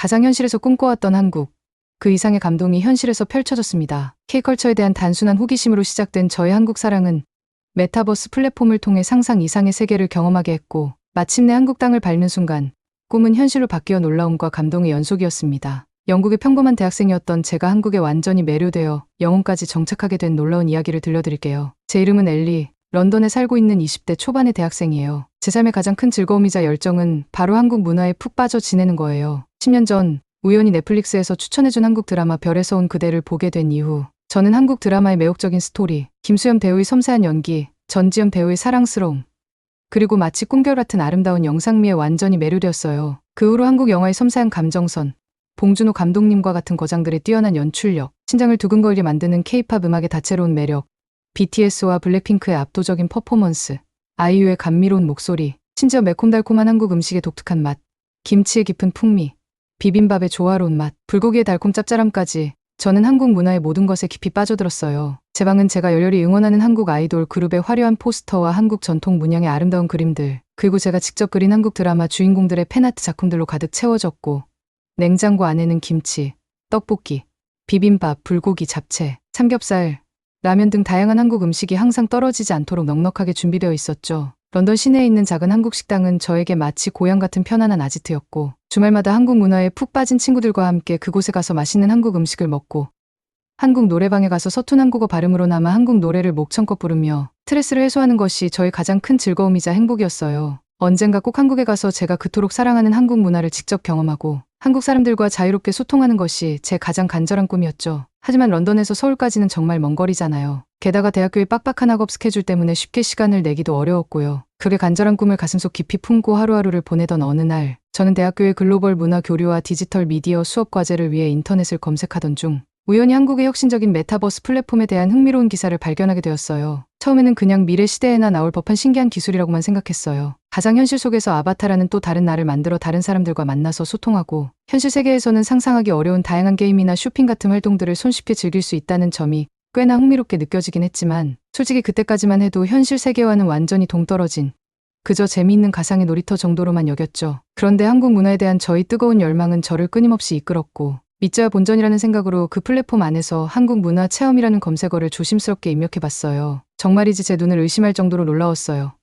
가상현실에서 꿈꿔왔던 한국, 그 이상의 감동이 현실에서 펼쳐졌습니다. K컬처에 대한 단순한 호기심으로 시작된 저의 한국 사랑은 메타버스 플랫폼을 통해 상상 이상의 세계를 경험하게 했고, 마침내 한국 땅을 밟는 순간 꿈은 현실로 바뀌어 놀라움과 감동의 연속이었습니다. 영국의 평범한 대학생이었던 제가 한국에 완전히 매료되어 영혼까지 정착하게 된 놀라운 이야기를 들려드릴게요. 제 이름은 엘리, 런던에 살고 있는 20대 초반의 대학생이에요. 제 삶의 가장 큰 즐거움이자 열정은 바로 한국 문화에 푹 빠져 지내는 거예요. 10년 전 우연히 넷플릭스에서 추천해준 한국 드라마 별에서 온 그대를 보게 된 이후 저는 한국 드라마의 매혹적인 스토리, 김수현 배우의 섬세한 연기, 전지현 배우의 사랑스러움, 그리고 마치 꿈결 같은 아름다운 영상미에 완전히 매료되었어요. 그 후로 한국 영화의 섬세한 감정선, 봉준호 감독님과 같은 거장들의 뛰어난 연출력, 심장을 두근거리게 만드는 K-팝 음악의 다채로운 매력, BTS와 블랙핑크의 압도적인 퍼포먼스, 아이유의 감미로운 목소리, 심지어 매콤달콤한 한국 음식의 독특한 맛, 김치의 깊은 풍미, 비빔밥의 조화로운 맛, 불고기의 달콤 짭짤함까지 저는 한국 문화의 모든 것에 깊이 빠져들었어요. 제 방은 제가 열렬히 응원하는 한국 아이돌 그룹의 화려한 포스터와 한국 전통 문양의 아름다운 그림들, 그리고 제가 직접 그린 한국 드라마 주인공들의 팬아트 작품들로 가득 채워졌고, 냉장고 안에는 김치, 떡볶이, 비빔밥, 불고기, 잡채, 삼겹살, 라면 등 다양한 한국 음식이 항상 떨어지지 않도록 넉넉하게 준비되어 있었죠. 런던 시내에 있는 작은 한국 식당은 저에게 마치 고향 같은 편안한 아지트였고, 주말마다 한국 문화에 푹 빠진 친구들과 함께 그곳에 가서 맛있는 한국 음식을 먹고, 한국 노래방에 가서 서툰 한국어 발음으로나마 한국 노래를 목청껏 부르며 스트레스를 해소하는 것이 저의 가장 큰 즐거움이자 행복이었어요. 언젠가 꼭 한국에 가서 제가 그토록 사랑하는 한국 문화를 직접 경험하고 한국 사람들과 자유롭게 소통하는 것이 제 가장 간절한 꿈이었죠. 하지만 런던에서 서울까지는 정말 먼 거리잖아요. 게다가 대학교의 빡빡한 학업 스케줄 때문에 쉽게 시간을 내기도 어려웠고요. 그게 간절한 꿈을 가슴속 깊이 품고 하루하루를 보내던 어느 날, 저는 대학교의 글로벌 문화 교류와 디지털 미디어 수업 과제를 위해 인터넷을 검색하던 중 우연히 한국의 혁신적인 메타버스 플랫폼에 대한 흥미로운 기사를 발견하게 되었어요. 처음에는 그냥 미래 시대에나 나올 법한 신기한 기술이라고만 생각했어요. 가상현실 속에서 아바타라는 또 다른 나를 만들어 다른 사람들과 만나서 소통하고, 현실 세계에서는 상상하기 어려운 다양한 게임이나 쇼핑 같은 활동들을 손쉽게 즐길 수 있다는 점이 꽤나 흥미롭게 느껴지긴 했지만, 솔직히 그때까지만 해도 현실 세계와는 완전히 동떨어진 그저 재미있는 가상의 놀이터 정도로만 여겼죠. 그런데 한국 문화에 대한 저의 뜨거운 열망은 저를 끊임없이 이끌었고, 믿져야 본전이라는 생각으로 그 플랫폼 안에서 한국 문화 체험이라는 검색어를 조심스럽게 입력해봤어요. 정말이지 제 눈을 의심할 정도로 놀라웠어요.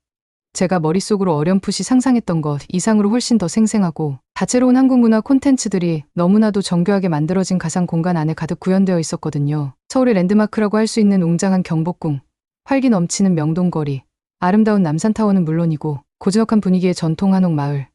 제가 머릿속으로 어렴풋이 상상했던 것 이상으로 훨씬 더 생생하고 다채로운 한국 문화 콘텐츠들이 너무나도 정교하게 만들어진 가상 공간 안에 가득 구현되어 있었거든요. 서울의 랜드마크라고 할 수 있는 웅장한 경복궁, 활기 넘치는 명동거리, 아름다운 남산타워는 물론이고 고즈넉한 분위기의 전통 한옥 마을,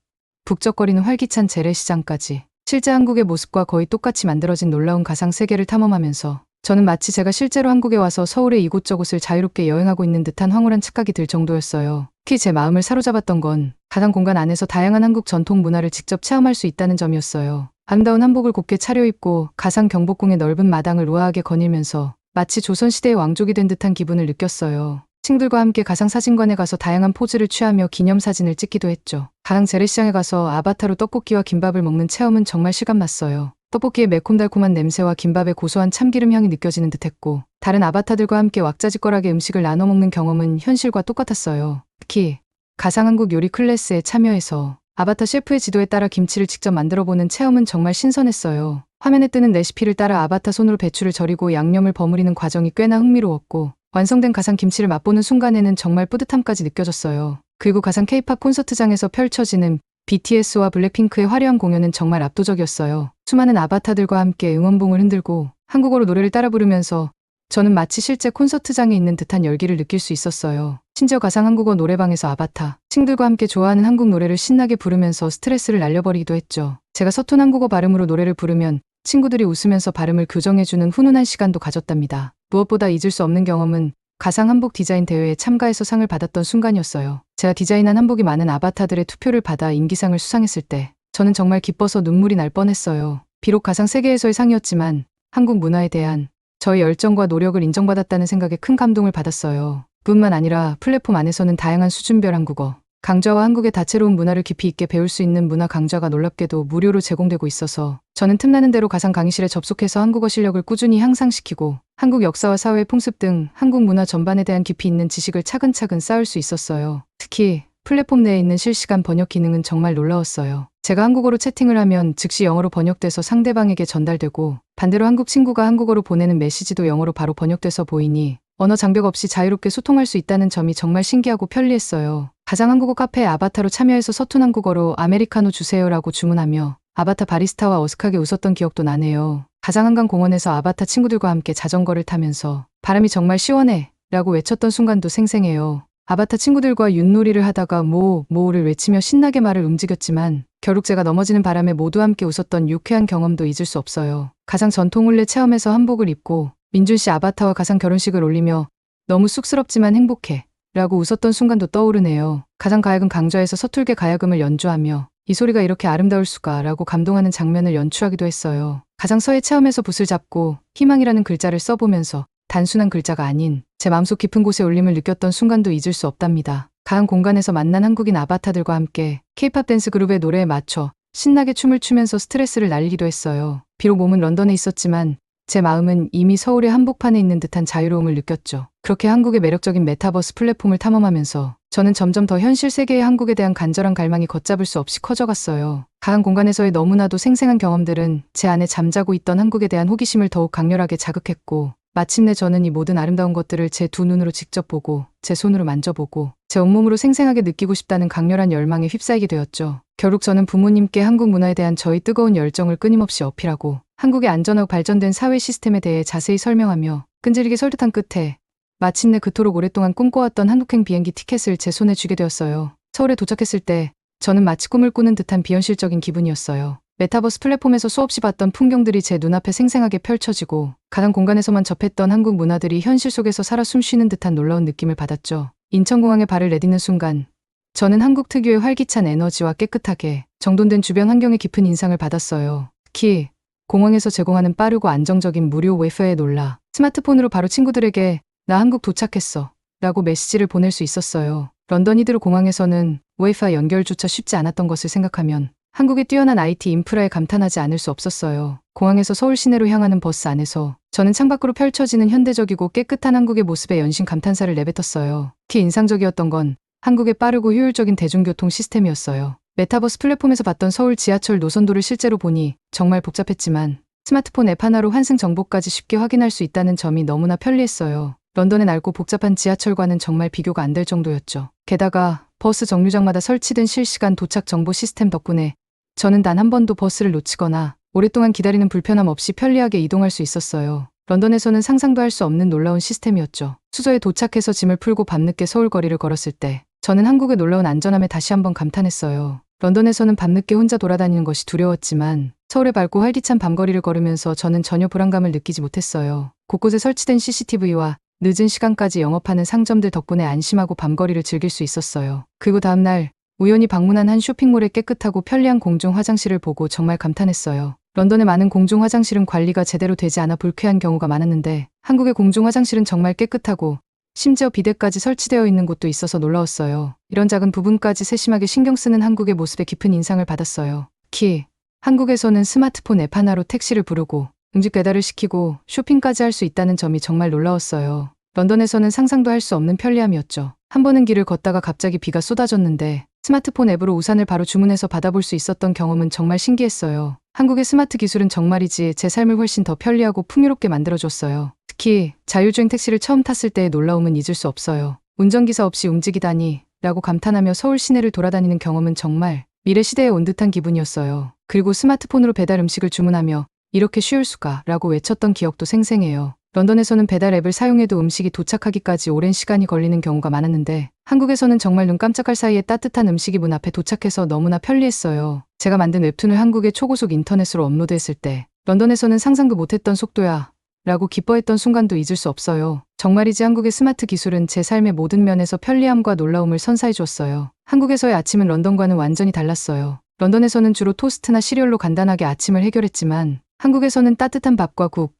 북적거리는 활기찬 재래시장까지 실제 한국의 모습과 거의 똑같이 만들어진 놀라운 가상 세계를 탐험하면서 저는 마치 제가 실제로 한국에 와서 서울의 이곳저곳을 자유롭게 여행하고 있는 듯한 황홀한 착각이 들 정도였어요. 특히 제 마음을 사로잡았던 건 가상 공간 안에서 다양한 한국 전통 문화를 직접 체험할 수 있다는 점이었어요. 아름다운 한복을 곱게 차려입고 가상 경복궁의 넓은 마당을 우아하게 거닐면서 마치 조선시대의 왕족이 된 듯한 기분을 느꼈어요. 친구들과 함께 가상 사진관에 가서 다양한 포즈를 취하며 기념사진을 찍기도 했죠. 가상 재래시장에 가서 아바타로 떡볶이와 김밥을 먹는 체험은 정말 실감났어요. 떡볶이의 매콤달콤한 냄새와 김밥의 고소한 참기름 향이 느껴지는 듯했고, 다른 아바타들과 함께 왁자지껄하게 음식을 나눠 먹는 경험은 현실과 똑같았어요. 특히 가상 한국 요리 클래스에 참여해서 아바타 셰프의 지도에 따라 김치를 직접 만들어보는 체험은 정말 신선했어요. 화면에 뜨는 레시피를 따라 아바타 손으로 배추를 절이고 양념을 버무리는 과정이 꽤나 흥미로웠고, 완성된 가상 김치를 맛보는 순간에는 정말 뿌듯함까지 느껴졌어요. 그리고 가상 K-팝 콘서트장에서 펼쳐지는 BTS와 블랙핑크의 화려한 공연은 정말 압도적이었어요. 수많은 아바타들과 함께 응원봉을 흔들고 한국어로 노래를 따라 부르면서 저는 마치 실제 콘서트장에 있는 듯한 열기를 느낄 수 있었어요. 심지어 가상 한국어 노래방에서 아바타, 친구들과 함께 좋아하는 한국 노래를 신나게 부르면서 스트레스를 날려버리기도 했죠. 제가 서툰 한국어 발음으로 노래를 부르면 친구들이 웃으면서 발음을 교정해주는 훈훈한 시간도 가졌답니다. 무엇보다 잊을 수 없는 경험은 가상 한복 디자인 대회에 참가해서 상을 받았던 순간이었어요. 제가 디자인한 한복이 많은 아바타들의 투표를 받아 인기상을 수상했을 때 저는 정말 기뻐서 눈물이 날 뻔했어요. 비록 가상 세계에서의 상이었지만 한국 문화에 대한 저의 열정과 노력을 인정받았다는 생각에 큰 감동을 받았어요. 뿐만 아니라 플랫폼 안에서는 다양한 수준별 한국어, 강좌와 한국의 다채로운 문화를 깊이 있게 배울 수 있는 문화 강좌가 놀랍게도 무료로 제공되고 있어서 저는 틈나는 대로 가상 강의실에 접속해서 한국어 실력을 꾸준히 향상시키고 한국 역사와 사회 풍습 등 한국 문화 전반에 대한 깊이 있는 지식을 차근차근 쌓을 수 있었어요. 특히 플랫폼 내에 있는 실시간 번역 기능은 정말 놀라웠어요. 제가 한국어로 채팅을 하면 즉시 영어로 번역돼서 상대방에게 전달되고, 반대로 한국 친구가 한국어로 보내는 메시지도 영어로 바로 번역돼서 보이니 언어 장벽 없이 자유롭게 소통할 수 있다는 점이 정말 신기하고 편리했어요. 가상 한국어 카페에 아바타로 참여해서 서툰 한국어로 아메리카노 주세요라고 주문하며 아바타 바리스타와 어색하게 웃었던 기억도 나네요. 가상 한강 공원에서 아바타 친구들과 함께 자전거를 타면서 바람이 정말 시원해 라고 외쳤던 순간도 생생해요. 아바타 친구들과 윷놀이를 하다가 모를 외치며 신나게 말을 움직였지만 결국 제가 넘어지는 바람에 모두 함께 웃었던 유쾌한 경험도 잊을 수 없어요. 가상 전통 혼례 체험에서 한복을 입고 민준 씨 아바타와 가상 결혼식을 올리며 너무 쑥스럽지만 행복해 라고 웃었던 순간도 떠오르네요. 가상 가야금 강좌에서 서툴게 가야금을 연주하며 이 소리가 이렇게 아름다울 수가 라고 감동하는 장면을 연출하기도 했어요. 가상 서예 체험에서 붓을 잡고 희망이라는 글자를 써보면서 단순한 글자가 아닌 제 마음속 깊은 곳에 울림을 느꼈던 순간도 잊을 수 없답니다. 가상 공간에서 만난 한국인 아바타들과 함께 K-팝 댄스 그룹의 노래에 맞춰 신나게 춤을 추면서 스트레스를 날리기도 했어요. 비록 몸은 런던에 있었지만 제 마음은 이미 서울의 한복판에 있는 듯한 자유로움을 느꼈죠. 그렇게 한국의 매력적인 메타버스 플랫폼을 탐험하면서 저는 점점 더 현실 세계의 한국에 대한 간절한 갈망이 걷잡을 수 없이 커져갔어요. 가상 공간에서의 너무나도 생생한 경험들은 제 안에 잠자고 있던 한국에 대한 호기심을 더욱 강렬하게 자극했고, 마침내 저는 이 모든 아름다운 것들을 제 두 눈으로 직접 보고 제 손으로 만져보고 제 온몸으로 생생하게 느끼고 싶다는 강렬한 열망에 휩싸이게 되었죠. 결국 저는 부모님께 한국 문화에 대한 저의 뜨거운 열정을 끊임없이 어필하고 한국의 안전하고 발전된 사회 시스템에 대해 자세히 설명하며 끈질기게 설득한 끝에 마침내 그토록 오랫동안 꿈꿔왔던 한국행 비행기 티켓을 제 손에 쥐게 되었어요. 서울에 도착했을 때 저는 마치 꿈을 꾸는 듯한 비현실적인 기분이었어요. 메타버스 플랫폼에서 수없이 봤던 풍경들이 제 눈앞에 생생하게 펼쳐지고 가상 공간에서만 접했던 한국 문화들이 현실 속에서 살아 숨쉬는 듯한 놀라운 느낌을 받았죠. 인천공항에 발을 내딛는 순간 저는 한국 특유의 활기찬 에너지와 깨끗하게 정돈된 주변 환경에 깊은 인상을 받았어요. 특히 공항에서 제공하는 빠르고 안정적인 무료 와이파이에 놀라 스마트폰으로 바로 친구들에게 나 한국 도착했어 라고 메시지를 보낼 수 있었어요. 런던 히드로 공항에서는 와이파이 연결조차 쉽지 않았던 것을 생각하면 한국의 뛰어난 IT 인프라에 감탄하지 않을 수 없었어요. 공항에서 서울 시내로 향하는 버스 안에서 저는 창밖으로 펼쳐지는 현대적이고 깨끗한 한국의 모습에 연신 감탄사를 내뱉었어요. 특히 인상적이었던 건 한국의 빠르고 효율적인 대중교통 시스템이었어요. 메타버스 플랫폼에서 봤던 서울 지하철 노선도를 실제로 보니 정말 복잡했지만 스마트폰 앱 하나로 환승 정보까지 쉽게 확인할 수 있다는 점이 너무나 편리했어요. 런던의 낡고 복잡한 지하철과는 정말 비교가 안 될 정도였죠. 게다가 버스 정류장마다 설치된 실시간 도착 정보 시스템 덕분에 저는 단 한 번도 버스를 놓치거나 오랫동안 기다리는 불편함 없이 편리하게 이동할 수 있었어요. 런던에서는 상상도 할 수 없는 놀라운 시스템이었죠. 수저에 도착해서 짐을 풀고 밤늦게 서울 거리를 걸었을 때 저는 한국의 놀라운 안전함에 다시 한번 감탄했어요. 런던에서는 밤늦게 혼자 돌아다니는 것이 두려웠지만 서울의 밝고 활기찬 밤거리를 걸으면서 저는 전혀 불안감을 느끼지 못했어요. 곳곳에 설치된 CCTV와 늦은 시간까지 영업하는 상점들 덕분에 안심하고 밤거리를 즐길 수 있었어요. 그리고 다음날 우연히 방문한 한 쇼핑몰의 깨끗하고 편리한 공중 화장실을 보고 정말 감탄했어요. 런던의 많은 공중 화장실은 관리가 제대로 되지 않아 불쾌한 경우가 많았는데 한국의 공중 화장실은 정말 깨끗하고 심지어 비데까지 설치되어 있는 곳도 있어서 놀라웠어요. 이런 작은 부분까지 세심하게 신경 쓰는 한국의 모습에 깊은 인상을 받았어요. 특히 한국에서는 스마트폰 앱 하나로 택시를 부르고 음식 배달을 시키고 쇼핑까지 할 수 있다는 점이 정말 놀라웠어요. 런던에서는 상상도 할 수 없는 편리함이었죠. 한 번은 길을 걷다가 갑자기 비가 쏟아졌는데 스마트폰 앱으로 우산을 바로 주문해서 받아볼 수 있었던 경험은 정말 신기했어요. 한국의 스마트 기술은 정말이지 제 삶을 훨씬 더 편리하고 풍요롭게 만들어줬어요. 특히 자율주행 택시를 처음 탔을 때의 놀라움은 잊을 수 없어요. 운전기사 없이 움직이다니 라고 감탄하며 서울 시내를 돌아다니는 경험은 정말 미래 시대에 온 듯한 기분이었어요. 그리고 스마트폰으로 배달 음식을 주문하며 이렇게 쉬울 수가 라고 외쳤던 기억도 생생해요. 런던에서는 배달 앱을 사용해도 음식이 도착하기까지 오랜 시간이 걸리는 경우가 많았는데 한국에서는 정말 눈 깜짝할 사이에 따뜻한 음식이 문 앞에 도착해서 너무나 편리했어요. 제가 만든 웹툰을 한국의 초고속 인터넷으로 업로드했을 때 런던에서는 상상도 못했던 속도야 라고 기뻐했던 순간도 잊을 수 없어요. 정말이지 한국의 스마트 기술은 제 삶의 모든 면에서 편리함과 놀라움을 선사해 주었어요. 한국에서의 아침은 런던과는 완전히 달랐어요. 런던에서는 주로 토스트나 시리얼로 간단하게 아침을 해결했지만 한국에서는 따뜻한 밥과 국,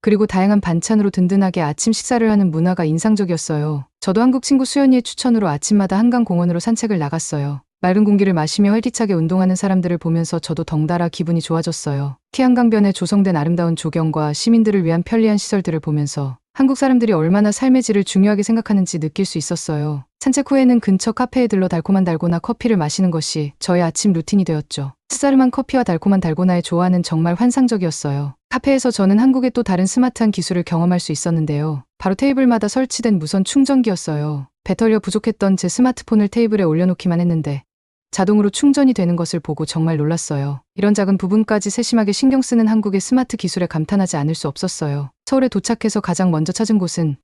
그리고 다양한 반찬으로 든든하게 아침 식사를 하는 문화가 인상적이었어요. 저도 한국 친구 수연이의 추천으로 아침마다 한강 공원으로 산책을 나갔어요. 맑은 공기를 마시며 활기차게 운동하는 사람들을 보면서 저도 덩달아 기분이 좋아졌어요. 한강변에 조성된 아름다운 조경과 시민들을 위한 편리한 시설들을 보면서 한국 사람들이 얼마나 삶의 질을 중요하게 생각하는지 느낄 수 있었어요. 산책 후에는 근처 카페에 들러 달콤한 달고나 커피를 마시는 것이 저의 아침 루틴이 되었죠. 쌉싸름한 커피와 달콤한 달고나의 조화는 정말 환상적이었어요. 카페에서 저는 한국의 또 다른 스마트한 기술을 경험할 수 있었는데요. 바로 테이블마다 설치된 무선 충전기였어요. 배터리가 부족했던 제 스마트폰을 테이블에 올려놓기만 했는데 자동으로 충전이 되는 것을 보고 정말 놀랐어요. 이런 작은 부분까지 세심하게 신경 쓰는 한국의 스마트 기술에 감탄하지 않을 수 없었어요. 서울에 도착해서 가장 먼저 찾은 곳은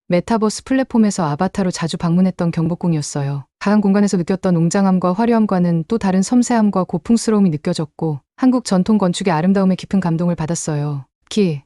메타버스 플랫폼에서 아바타로 자주 방문했던 경복궁이었어요. 가상 공간에서 느꼈던 웅장함과 화려함과는 또 다른 섬세함과 고풍스러움이 느껴졌고 한국 전통 건축의 아름다움에 깊은 감동을 받았어요. 특히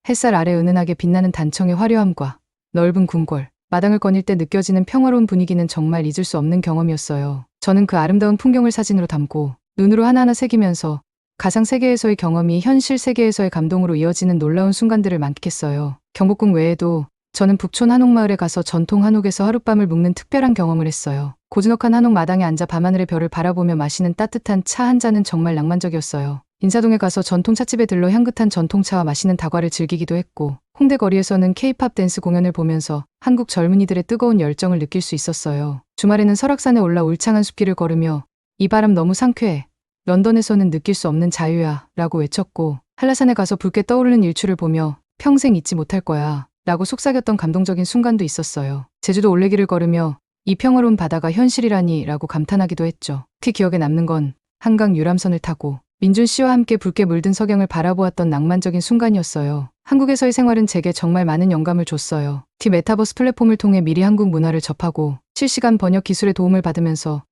햇살 아래 은은하게 빛나는 단청의 화려함과 넓은 궁궐, 마당을 거닐 때 느껴지는 평화로운 분위기는 정말 잊을 수 없는 경험이었어요. 저는 그 아름다운 풍경을 사진으로 담고 눈으로 하나하나 새기면서 가상 세계에서의 경험이 현실 세계에서의 감동으로 이어지는 놀라운 순간들을 만끽했어요. 경복궁 외에도 저는 북촌 한옥마을에 가서 전통 한옥에서 하룻밤을 묵는 특별한 경험을 했어요. 고즈넉한 한옥 마당에 앉아 밤하늘의 별을 바라보며 마시는 따뜻한 차 한 잔은 정말 낭만적이었어요. 인사동에 가서 전통 찻집에 들러 향긋한 전통차와 맛있는 다과를 즐기기도 했고 홍대 거리에서는 K-팝 댄스 공연을 보면서 한국 젊은이들의 뜨거운 열정을 느낄 수 있었어요. 주말에는 설악산에 올라 울창한 숲길을 걸으며 이 바람 너무 상쾌해. 런던에서는 느낄 수 없는 자유야 라고 외쳤고 한라산에 가서 붉게 떠오르는 일출을 보며 평생 잊지 못할 거야 라고 속삭였던 감동적인 순간도 있었어요. 제주도 올레길을 걸으며 이 평화로운 바다가 현실이라니 라고 감탄하기도 했죠. 특히 기억에 남는 건 한강 유람선을 타고 민준 씨와 함께 붉게 물든 서경을 바라보았던 낭만적인 순간이었어요. 한국에서의 생활은 제게 정말 많은 영감을 줬어요. 메타버스 플랫폼을 통해 미리 한국 문화를 접하고 실시간 번역 기술의 도움을 받으면서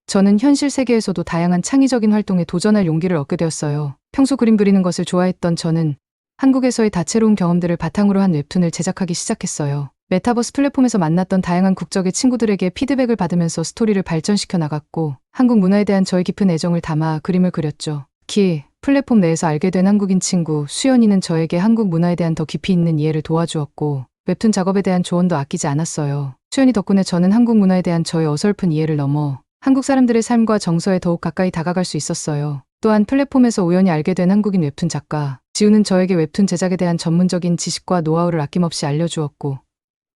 저는 현실 세계에서도 다양한 창의적인 활동에 도전할 용기를 얻게 되었어요. 평소 그림 그리는 것을 좋아했던 저는 한국에서의 다채로운 경험들을 바탕으로 한 웹툰을 제작하기 시작했어요. 메타버스 플랫폼에서 만났던 다양한 국적의 친구들에게 피드백을 받으면서 스토리를 발전시켜 나갔고 한국 문화에 대한 저의 깊은 애정을 담아 그림을 그렸죠. 특히 플랫폼 내에서 알게 된 한국인 친구 수연이는 저에게 한국 문화에 대한 더 깊이 있는 이해를 도와주었고 웹툰 작업에 대한 조언도 아끼지 않았어요. 수연이 덕분에 저는 한국 문화에 대한 저의 어설픈 이해를 넘어 한국 사람들의 삶과 정서에 더욱 가까이 다가갈 수 있었어요. 또한 플랫폼에서 우연히 알게 된 한국인 웹툰 작가 지우는 저에게 웹툰 제작에 대한 전문적인 지식과 노하우를 아낌없이 알려주었고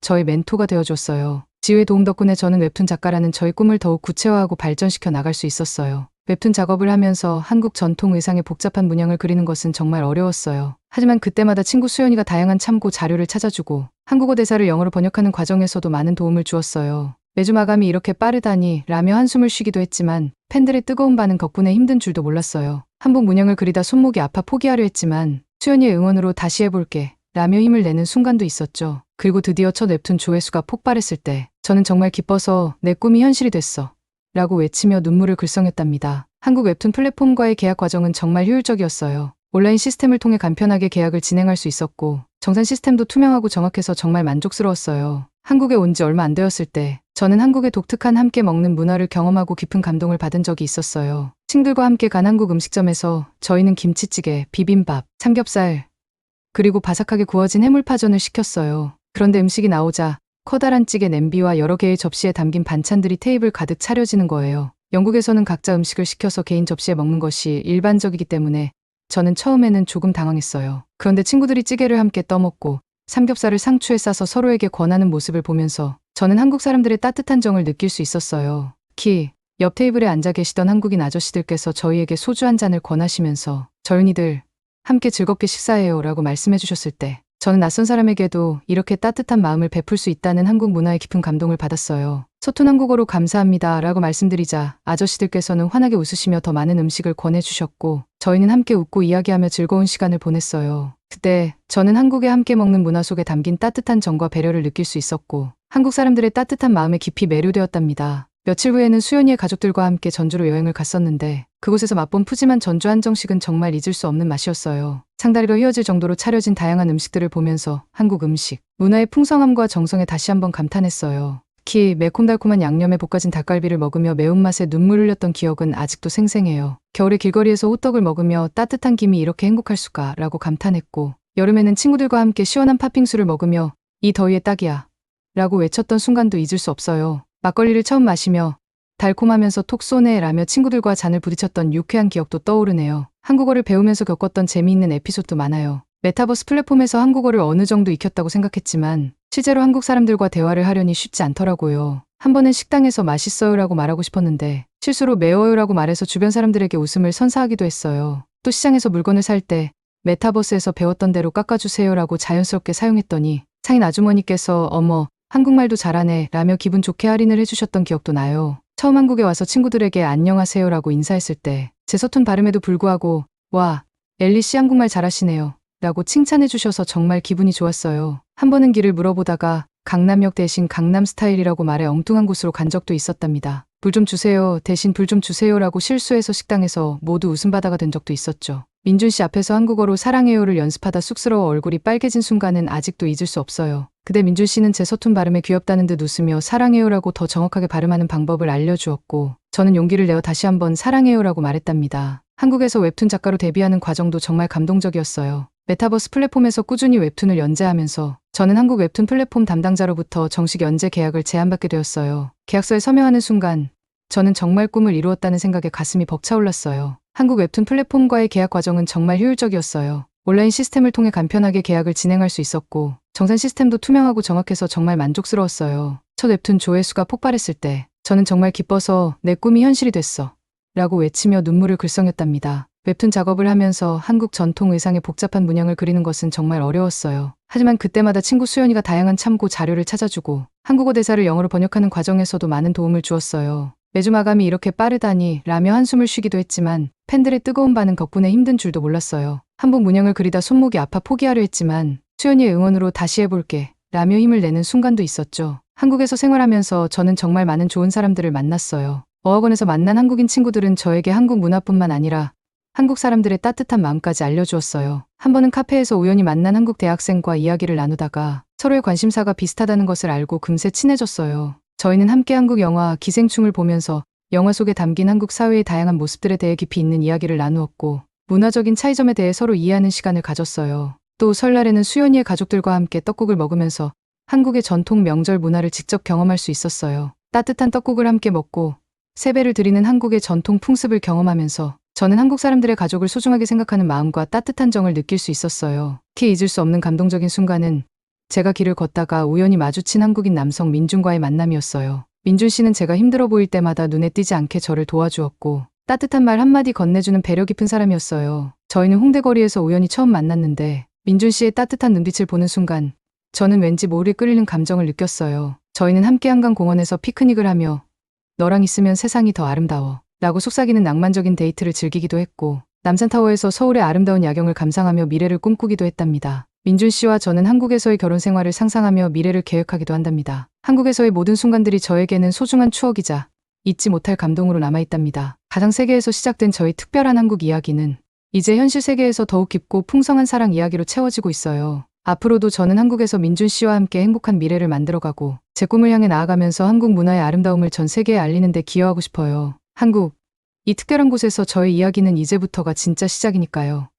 저의 멘토가 되어줬어요. 지우의 도움 덕분에 저는 웹툰 작가라는 저의 꿈을 더욱 구체화하고 발전시켜 나갈 수 있었어요. 웹툰 작업을 하면서 한국 전통 의상의 복잡한 문양을 그리는 것은 정말 어려웠어요. 하지만 그때마다 친구 수연이가 다양한 참고 자료를 찾아주고 한국어 대사를 영어로 번역하는 과정에서도 많은 도움을 주었어요. 매주 마감이 이렇게 빠르다니 라며 한숨을 쉬기도 했지만 팬들의 뜨거운 반응 덕분에 힘든 줄도 몰랐어요. 한복 문양을 그리다 손목이 아파 포기하려 했지만 수연이의 응원으로 다시 해볼게 라며 힘을 내는 순간도 있었죠. 그리고 드디어 첫 웹툰 조회수가 폭발했을 때 저는 정말 기뻐서 내 꿈이 현실이 됐어 라고 외치며 눈물을 글썽였답니다. 한국 웹툰 플랫폼과의 계약 과정은 정말 효율적이었어요. 온라인 시스템을 통해 간편하게 계약을 진행할 수 있었고 정산 시스템도 투명하고 정확해서 정말 만족스러웠어요. 한국에 온 지 얼마 안 되었을 때 저는 한국의 독특한 함께 먹는 문화를 경험하고 깊은 감동을 받은 적이 있었어요. 친구들과 함께 간 한국 음식점에서 저희는 김치찌개, 비빔밥, 삼겹살 그리고 바삭하게 구워진 해물파전을 시켰어요. 그런데 음식이 나오자 커다란 찌개 냄비와 여러 개의 접시에 담긴 반찬들이 테이블 가득 차려지는 거예요. 영국에서는 각자 음식을 시켜서 개인 접시에 먹는 것이 일반적이기 때문에 저는 처음에는 조금 당황했어요. 그런데 친구들이 찌개를 함께 떠먹고 삼겹살을 상추에 싸서 서로에게 권하는 모습을 보면서 저는 한국 사람들의 따뜻한 정을 느낄 수 있었어요. 특히 옆 테이블에 앉아 계시던 한국인 아저씨들께서 저희에게 소주 한 잔을 권하시면서 젊은이들 함께 즐겁게 식사해요 라고 말씀해 주셨을 때 저는 낯선 사람에게도 이렇게 따뜻한 마음을 베풀 수 있다는 한국 문화의 깊은 감동을 받았어요. 서툰 한국어로 감사합니다 라고 말씀드리자 아저씨들께서는 환하게 웃으시며 더 많은 음식을 권해주셨고 저희는 함께 웃고 이야기하며 즐거운 시간을 보냈어요. 그때 저는 한국의 함께 먹는 문화 속에 담긴 따뜻한 정과 배려를 느낄 수 있었고 한국 사람들의 따뜻한 마음에 깊이 매료되었답니다. 며칠 후에는 수연이의 가족들과 함께 전주로 여행을 갔었는데 그곳에서 맛본 푸짐한 전주 한정식은 정말 잊을 수 없는 맛이었어요. 상다리로 휘어질 정도로 차려진 다양한 음식들을 보면서 한국 음식, 문화의 풍성함과 정성에 다시 한번 감탄했어요. 특히 매콤달콤한 양념에 볶아진 닭갈비를 먹으며 매운맛에 눈물 흘렸던 기억은 아직도 생생해요. 겨울에 길거리에서 호떡을 먹으며 따뜻한 김이 이렇게 행복할 수가 라고 감탄했고 여름에는 친구들과 함께 시원한 팥빙수를 먹으며 이 더위에 딱이야 라고 외쳤던 순간도 잊을 수 없어요. 막걸리를 처음 마시며 달콤하면서 톡 쏘네 라며 친구들과 잔을 부딪혔던 유쾌한 기억도 떠오르네요. 한국어를 배우면서 겪었던 재미있는 에피소드도 많아요. 메타버스 플랫폼에서 한국어를 어느 정도 익혔다고 생각했지만 실제로 한국 사람들과 대화를 하려니 쉽지 않더라고요. 한 번은 식당에서 맛있어요라고 말하고 싶었는데 실수로 매워요라고 말해서 주변 사람들에게 웃음을 선사하기도 했어요. 또 시장에서 물건을 살 때 메타버스에서 배웠던 대로 깎아주세요라고 자연스럽게 사용했더니 상인 아주머니께서 어머 한국말도 잘하네 라며 기분 좋게 할인을 해주셨던 기억도 나요. 처음 한국에 와서 친구들에게 안녕하세요라고 인사했을 때 제 서툰 발음에도 불구하고 와 엘리 씨 한국말 잘하시네요 라고 칭찬해 주셔서 정말 기분이 좋았어요. 한 번은 길을 물어보다가 강남역 대신 강남스타일이라고 말해 엉뚱한 곳으로 간 적도 있었답니다. 불 좀 주세요 대신 불 좀 주세요라고 실수해서 식당에서 모두 웃음바다가 된 적도 있었죠. 민준 씨 앞에서 한국어로 사랑해요를 연습하다 쑥스러워 얼굴이 빨개진 순간은 아직도 잊을 수 없어요. 그때 민준 씨는 제 서툰 발음에 귀엽다는 듯 웃으며 사랑해요라고 더 정확하게 발음하는 방법을 알려주었고 저는 용기를 내어 다시 한번 사랑해요라고 말했답니다. 한국에서 웹툰 작가로 데뷔하는 과정도 정말 감동적이었어요. 메타버스 플랫폼에서 꾸준히 웹툰을 연재하면서 저는 한국 웹툰 플랫폼 담당자로부터 정식 연재 계약을 제안받게 되었어요. 계약서에 서명하는 순간 저는 정말 꿈을 이루었다는 생각에 가슴이 벅차올랐어요. 한국 웹툰 플랫폼과의 계약 과정은 정말 효율적이었어요. 온라인 시스템을 통해 간편하게 계약을 진행할 수 있었고 정산 시스템도 투명하고 정확해서 정말 만족스러웠어요. 첫 웹툰 조회수가 폭발했을 때 저는 정말 기뻐서 내 꿈이 현실이 됐어 라고 외치며 눈물을 글썽였답니다. 웹툰 작업을 하면서 한국 전통 의상의 복잡한 문양을 그리는 것은 정말 어려웠어요. 하지만 그때마다 친구 수연이가 다양한 참고 자료를 찾아주고 한국어 대사를 영어로 번역하는 과정에서도 많은 도움을 주었어요. 매주 마감이 이렇게 빠르다니 라며 한숨을 쉬기도 했지만 팬들의 뜨거운 반응 덕분에 힘든 줄도 몰랐어요. 한복 문양을 그리다 손목이 아파 포기하려 했지만 수연이의 응원으로 다시 해볼게 라며 힘을 내는 순간도 있었죠. 한국에서 생활하면서 저는 정말 많은 좋은 사람들을 만났어요. 어학원에서 만난 한국인 친구들은 저에게 한국 문화뿐만 아니라 한국 사람들의 따뜻한 마음까지 알려주었어요. 한 번은 카페에서 우연히 만난 한국 대학생과 이야기를 나누다가 서로의 관심사가 비슷하다는 것을 알고 금세 친해졌어요. 저희는 함께 한국 영화 기생충을 보면서 영화 속에 담긴 한국 사회의 다양한 모습들에 대해 깊이 있는 이야기를 나누었고 문화적인 차이점에 대해 서로 이해하는 시간을 가졌어요. 또 설날에는 수연이의 가족들과 함께 떡국을 먹으면서 한국의 전통 명절 문화를 직접 경험할 수 있었어요. 따뜻한 떡국을 함께 먹고 세배를 드리는 한국의 전통 풍습을 경험하면서 저는 한국 사람들의 가족을 소중하게 생각하는 마음과 따뜻한 정을 느낄 수 있었어요. 특히 잊을 수 없는 감동적인 순간은 제가 길을 걷다가 우연히 마주친 한국인 남성 민준과의 만남이었어요. 민준 씨는 제가 힘들어 보일 때마다 눈에 띄지 않게 저를 도와주었고 따뜻한 말 한마디 건네주는 배려 깊은 사람이었어요. 저희는 홍대 거리에서 우연히 처음 만났는데 민준 씨의 따뜻한 눈빛을 보는 순간 저는 왠지 모르게 끌리는 감정을 느꼈어요. 저희는 함께 한강 공원에서 피크닉을 하며 너랑 있으면 세상이 더 아름다워 라고 속삭이는 낭만적인 데이트를 즐기기도 했고 남산타워에서 서울의 아름다운 야경을 감상하며 미래를 꿈꾸기도 했답니다. 민준 씨와 저는 한국에서의 결혼 생활을 상상하며 미래를 계획하기도 한답니다. 한국에서의 모든 순간들이 저에게는 소중한 추억이자 잊지 못할 감동으로 남아있답니다. 가상 세계에서 시작된 저희 특별한 한국 이야기는 이제 현실 세계에서 더욱 깊고 풍성한 사랑 이야기로 채워지고 있어요. 앞으로도 저는 한국에서 민준 씨와 함께 행복한 미래를 만들어가고 제 꿈을 향해 나아가면서 한국 문화의 아름다움을 전 세계에 알리는 데 기여하고 싶어요. 한국, 이 특별한 곳에서 저의 이야기는 이제부터가 진짜 시작이니까요.